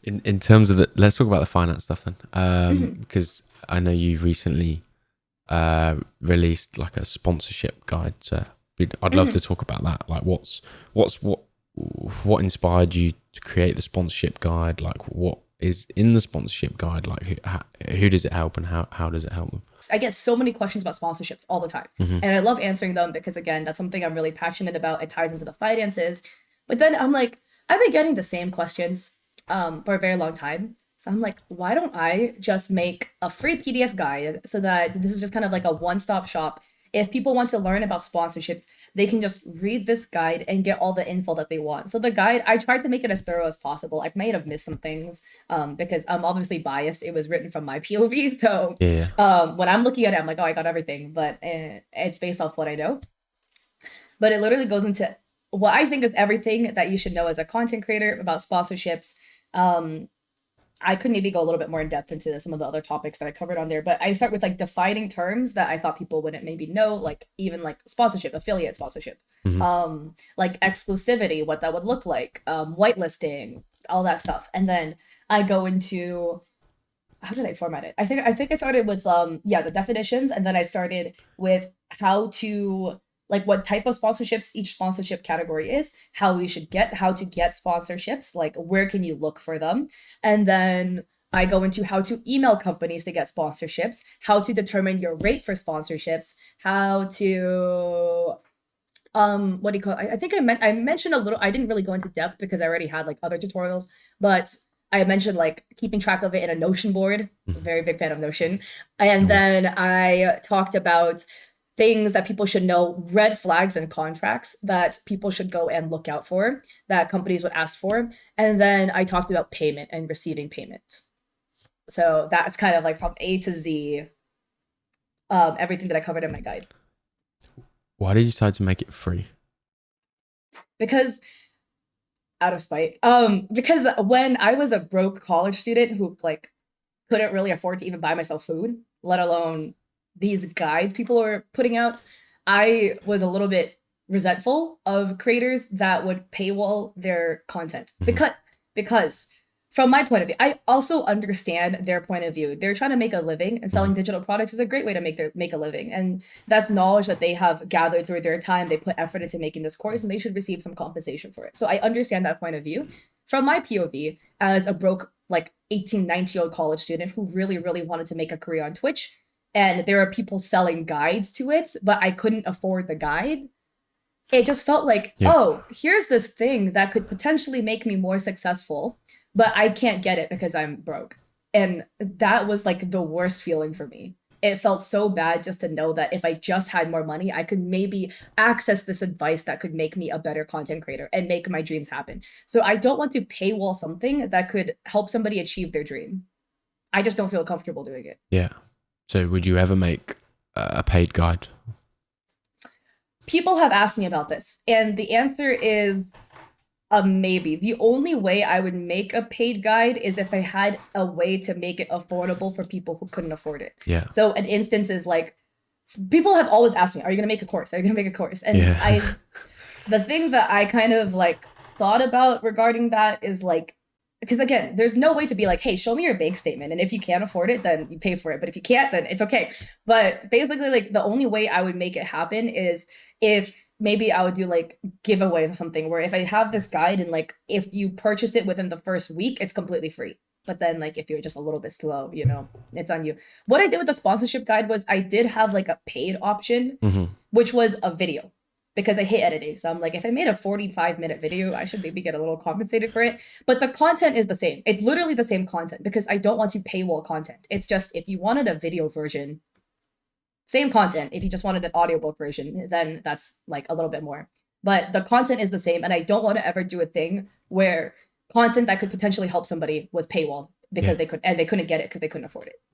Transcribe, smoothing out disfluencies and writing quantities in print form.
in terms of the, let's talk about the finance stuff then, Mhm, because I know you've recently released like a sponsorship guide. So I'd love to mhm. talk about that. Like, what's what inspired you to create the sponsorship guide? Like, what is in the sponsorship guide? Like, who does it help, and how does it help them? I get so many questions about sponsorships all the time. Hmm. And I love answering them because, again, that's something I'm really passionate about. It ties into the finances. But then I'm like, I've been getting the same questions for a very long time. So I'm like, why don't I just make a free PDF guide so that this is just kind of like a one stop shop? If people want to learn about sponsorships, they can just read this guide and get all the info that they want. So the guide, I tried to make it as thorough as possible. I may have missed some things because I'm obviously biased. It was written from my POV. So Yeah, yeah. when I'm looking at it, I'm like, oh, I got everything, but it's based off what I know. But it literally goes into what I think is everything that you should know as a content creator about sponsorships. Um, I could maybe go a little bit more in depth into some of the other topics that I covered on there, but I start with like defining terms that I thought people wouldn't maybe know, like even like sponsorship, affiliate sponsorship, Hmm. like exclusivity, what that would look like, whitelisting, all that stuff, and then I go into how did I format it? I think I started with the definitions, and then I started with how to like what type of sponsorships each sponsorship category is, how to get sponsorships, like where can you look for them, and then I go into how to email companies to get sponsorships, how to determine your rate for sponsorships, how to what do you call it? I think I mentioned a little. I didn't really go into depth because I already had like other tutorials, but I mentioned like keeping track of it in a Notion board. Hmm. Very big fan of Notion. And Nice. then I talked about things that people should know, red flags and contracts that people should go and look out for, that companies would ask for. And then I talked about payment and receiving payments. So that's kind of like from A to Z, everything that I covered in my guide. Why did you decide to make it free? Because out of spite. Because when I was a broke college student who like couldn't really afford to even buy myself food, let alone these guides people were putting out, I was a little bit resentful of creators that would paywall their content Hmm. because from my point of view, I also understand their point of view. They're trying to make a living, and selling Hmm. digital products is a great way to make a living. And that's knowledge that they have gathered through their time. They put effort into making this course, and they should receive some compensation for it. So I understand that point of view. From my POV, as a broke like 18, 19-year-old college student who really, really wanted to make a career on Twitch, and there are people selling guides to it, but I couldn't afford the guide. It just felt like, Yeah. oh, here's this thing that could potentially make me more successful, but I can't get it because I'm broke. And that was like the worst feeling for me. It felt so bad just to know that if I just had more money, I could maybe access this advice that could make me a better content creator and make my dreams happen. So I don't want to paywall something that could help somebody achieve their dream. I just don't feel comfortable doing it. Yeah. So would you ever make a paid guide? People have asked me about this, and the answer is a maybe. The only way I would make a paid guide is if I had a way to make it affordable for people who couldn't afford it. Yeah. So an instance is like people have always asked me, "Are you going to make a course? Are you going to make a course?" And Yeah. the thing that I kind of like thought about regarding that is like, because again, there's no way to be like, hey, show me your bank statement. And if you can't afford it, then you pay for it. But if you can't, then it's okay. But basically, like the only way I would make it happen is if maybe I would do like giveaways or something where if I have this guide and like if you purchased it within the first week, it's completely free. But then like if you're just a little bit slow, it's on you. What I did with the sponsorship guide was I did have like a paid option, Hmm. which was a video because I hate editing. So I'm like, if I made a 45-minute video, I should maybe get a little compensated for it. But the content is the same. It's literally the same content because I don't want to paywall content. It's just if you wanted a video version, same content. If you just wanted an audiobook version, then that's like a little bit more. But the content is the same. And I don't want to ever do a thing where content that could potentially help somebody was paywall Yeah. because they couldn't get it because they couldn't afford it.